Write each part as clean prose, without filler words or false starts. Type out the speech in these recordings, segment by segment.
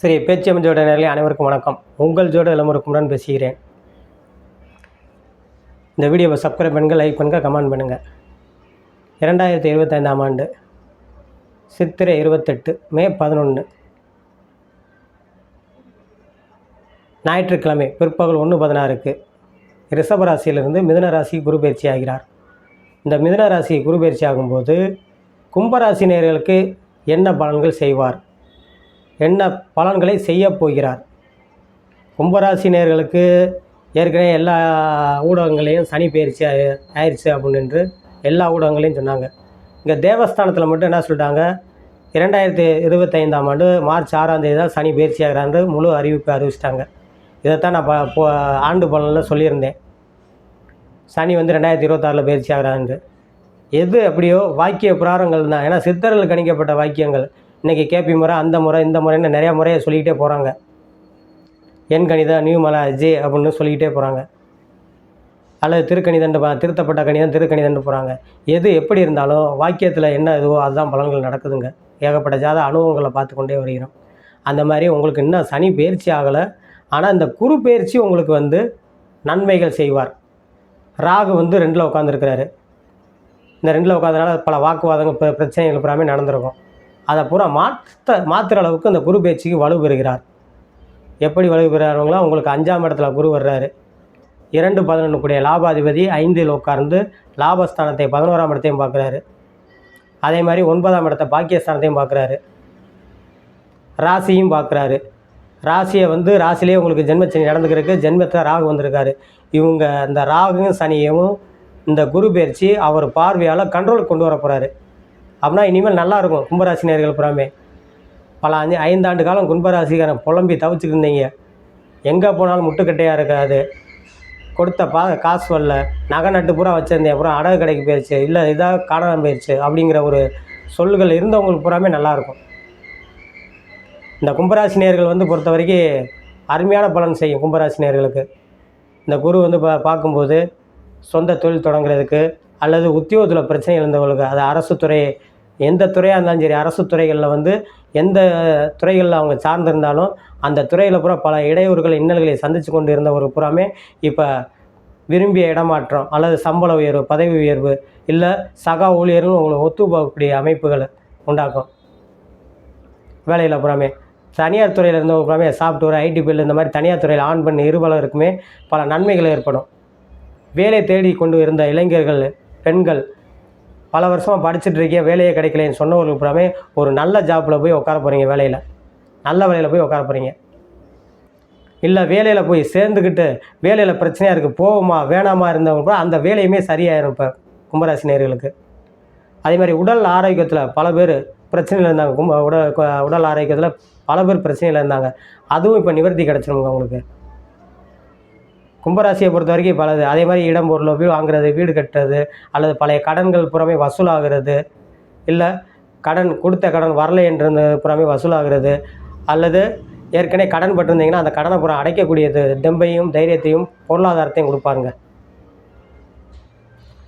ஸ்ரீ பேச்சியம் ஜோட நேரலை அனைவருக்கும் வணக்கம். உங்கள் ஜோட இளமுருக்குமுடன் பேசுகிறேன். இந்த வீடியோவை சப்ஸ்கிரைப் பண்ணுங்கள், லைக் பண்ணுங்கள், கமெண்ட் பண்ணுங்கள். 2025ஆம் ஆண்டு சித்திரை 28 மே 11 ஞாயிற்றுக்கிழமை பிற்பகல் 1:16க்கு ரிஷபராசியிலிருந்து மிதுன ராசி குரு பயிற்சி ஆகிறார். இந்த மிதுன ராசி குரு பயிற்சி ஆகும்போது கும்பராசினியர்களுக்கு என்ன பலன்கள் செய்வார், என்ன பலன்களை செய்ய போகிறார்? கும்பராசினியர்களுக்கு ஏற்கனவே எல்லா ஊடகங்களையும் சனி பயிற்சி ஆயிடுச்சு அப்படின்னு எல்லா ஊடகங்களையும் சொன்னாங்க. இங்கே தேவஸ்தானத்தில் மட்டும் என்ன சொல்லிட்டாங்க, 2025ஆம் ஆண்டு மார்ச் 6ஆம் தேதி தான் சனி பயிற்சி ஆகிறான்னு முழு அறிவிப்பு அறிவிச்சிட்டாங்க. இதைத்தான் நான் ஆண்டு பலனில் சொல்லியிருந்தேன். சனி 2026 பயிற்சி ஆகிறான்னு. எது அப்படியோ வாக்கிய புராணங்கள் தான். ஏன்னா சித்தர்கள் கணிக்கப்பட்ட வாக்கியங்கள். இன்றைக்கி கேபி முறை, அந்த முறை, இந்த முறைன்னு நிறையா முறையை சொல்லிக்கிட்டே போகிறாங்க. எண் கணிதம், நியூமலாஜி அப்படின்னு சொல்லிக்கிட்டே போகிறாங்க. அல்லது திருத்தப்பட்ட கணிதம், திருக்கணிதம்னு போகிறாங்க. எது எப்படி இருந்தாலும் வாக்கியத்தில் என்ன இதுவோ அதுதான் பலன்கள் நடக்குதுங்க. ஏகப்பட்ட ஜாத அனுபவங்களை பார்த்து கொண்டே வருகிறோம். அந்த மாதிரி உங்களுக்கு இன்னும் சனி பயிற்சி ஆகலை. ஆனால் இந்த குரு பயிற்சி உங்களுக்கு நன்மைகள் செய்வார். ராகு 2ல் உட்காந்துருக்கிறாரு. இந்த 2ல் உட்காந்தனால பல வாக்குவாதங்கள், பிரச்சனைகள் புறாமே நடந்திருக்கும். அதை பூரா மாற்றுற அளவுக்கு இந்த குரு பயிற்சிக்கு வலு பெறுகிறார். எப்படி வலு பெறுறாங்களோ உங்களுக்கு 5ஆம் இடத்துல குரு வர்றாரு. 2-11 கூடிய லாபாதிபதி 5ல் உட்கார்ந்து லாபஸ்தானத்தை 11ஆம் இடத்தையும் பார்க்குறாரு. அதே மாதிரி 9ஆம் இடத்தை பாக்கியஸ்தானத்தையும் பார்க்குறாரு. ராசியும் பார்க்குறாரு. ராசியை ராசிலேயே உங்களுக்கு ஜென்மச்சனி நடந்துக்கிறதுக்கு ஜென்மத்தில் ராகு வந்திருக்காரு. இவங்க இந்த ராகுவும் சனியும் இந்த குரு பயிற்சி அவர் பார்வையால் கண்ட்ரோலுக்கு கொண்டு வர போகிறாரு. அப்படின்னா இனிமேல் நல்லாயிருக்கும். கும்பராசினியர்கள் புறாமே பல 5 ஆண்டு காலம் கும்பராசிக்காரன் புலம்பி தவிச்சுட்டு இருந்தீங்க. எங்கே போனாலும் முட்டுக்கட்டையாக இருக்காது. கொடுத்த காசு வரல, நகை நட்டு பூரா வச்சுருந்தேன், அப்புறம் அடகு கடைக்கு போயிடுச்சு, இல்லை இதாக காணாமல் போயிடுச்சு அப்படிங்கிற ஒரு சொல்கள் இருந்தவங்களுக்கு பூராமே நல்லாயிருக்கும். இந்த கும்பராசினியர்கள் பொறுத்த வரைக்கும் அருமையான பலன் செய்யும். கும்பராசினியர்களுக்கு இந்த குரு பார்க்கும்போது சொந்த தொழில் தொடங்குறதுக்கு அல்லது உத்தியோகத்தில் பிரச்சனை இருந்தவங்களுக்கு, அது அரசு துறை, எந்த துறையாக இருந்தாலும் சரி, அரசு துறைகளில் எந்த துறைகளில் அவங்க சார்ந்திருந்தாலும் அந்த துறையில் பூரா பல இடையூறுகள், இன்னல்களை சந்தித்து கொண்டு இருந்தவர் பூராமே இப்போ விரும்பிய இடமாற்றம் அல்லது சம்பள உயர்வு, பதவி உயர்வு, இல்லை சக ஊழியர்கள் உங்களை ஒத்துப்போகக்கூடிய அமைப்புகளை உண்டாக்கும். வேலையில் பூராமே தனியார் துறையில் இருந்தவங்க பூராமே சாஃப்ட்வேர், ஐடி பில், இந்த மாதிரி தனியார் துறையில் ஆன் பண்ணி இருபலருக்குமே பல நன்மைகள் ஏற்படும். வேலை தேடி கொண்டு இருந்த இளைஞர்கள், பெண்கள், பல வருஷமாக படிச்சுட்டு இருக்கீங்க, வேலையே கிடைக்கலன்னு சொன்னவர்களுக்கு பூராமே ஒரு நல்ல ஜாப்பில் போய் உட்கார போகிறீங்க. நல்ல வேலையில் போய் உட்கார போகிறீங்க. இல்லை வேலையில் போய் சேர்ந்துக்கிட்டு வேலையில் பிரச்சனையாக இருக்குது, போவோமா வேணாமா இருந்தவங்க கூட அந்த வேலையுமே சரியாயிரும். இப்போ கும்பராசினியர்களுக்கு அதே மாதிரி உடல் ஆரோக்கியத்தில் பல பேர் பிரச்சனையில் இருந்தாங்க. உடல் ஆரோக்கியத்தில் பல பேர் பிரச்சனையில் இருந்தாங்க. அதுவும் இப்போ நிவர்த்தி கிடச்சிருங்க உங்களுக்கு. கும்பராசியை பொறுத்த வரைக்கும் பலது. அதே மாதிரி இடம் பொருளை வீடு வாங்குறது, வீடு கட்டுறது, அல்லது பழைய கடன்கள் புறமே வசூலாகிறது, இல்லை கொடுத்த கடன் வரலை என்று புறமே வசூலாகிறது, அல்லது ஏற்கனவே கடன் பட்டிருந்தீங்கன்னா அந்த கடனை புறம் அடைக்கக்கூடியது தெம்பையும் தைரியத்தையும் பொருளாதாரத்தையும் கொடுப்பாருங்க.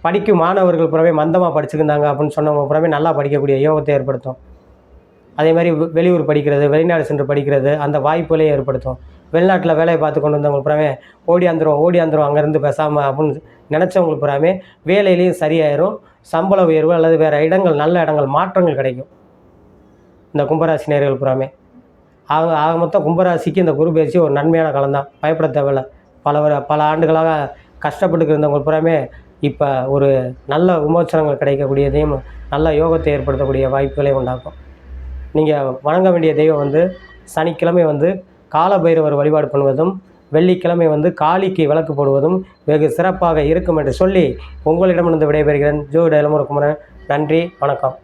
படிக்கும் மாணவர்கள் புறமே மந்தமாக படிச்சுருந்தாங்க அப்படின்னு சொன்னவங்க புறமே நல்லா படிக்கக்கூடிய யோகத்தை ஏற்படுத்தும். அதே மாதிரி வெளியூர் படிக்கிறது, வெளிநாடு சென்று படிக்கிறது, அந்த வாய்ப்புகளையும் ஏற்படுத்தும். வெளிநாட்டில் வேலையை பார்த்து கொண்டு வந்தவங்களுக்கு புறாமே ஓடியாந்துரும் அங்கேருந்து பேசாமல் அப்படின்னு நினச்சவங்களுக்கு புறாமே வேலையிலையும் சரியாயிரும். சம்பள உயர்வு அல்லது வேறு இடங்கள், நல்ல இடங்கள், மாற்றங்கள் கிடைக்கும் இந்த கும்பராசினியர்கள் புறாமே. ஆக மொத்தம் கும்பராசிக்கு இந்த குரு பயிற்சி ஒரு நன்மையான காலம்தான். பயப்பட தேவையில்லை. பல ஆண்டுகளாக கஷ்டப்பட்டு இருந்தவங்களுக்கு புறாமே இப்போ ஒரு நல்ல விமோச்சனங்கள் கிடைக்கக்கூடியதையும் நல்ல யோகத்தை ஏற்படுத்தக்கூடிய வாய்ப்புகளையும் உண்டாக்கும். நீங்கள் வணங்க வேண்டிய தெய்வம் சனிக்கிழமை காலபைரவர் வழிபாடு பண்ணுவதும், வெள்ளிக்கிழமை காளிக்கு விளக்கு போடுவதும் வெகு சிறப்பாக இருக்கும் என்று சொல்லி உங்களிடமிருந்து விடைபெறுகிறேன். ஜோதிட இளமுருக்குமரன். நன்றி, வணக்கம்.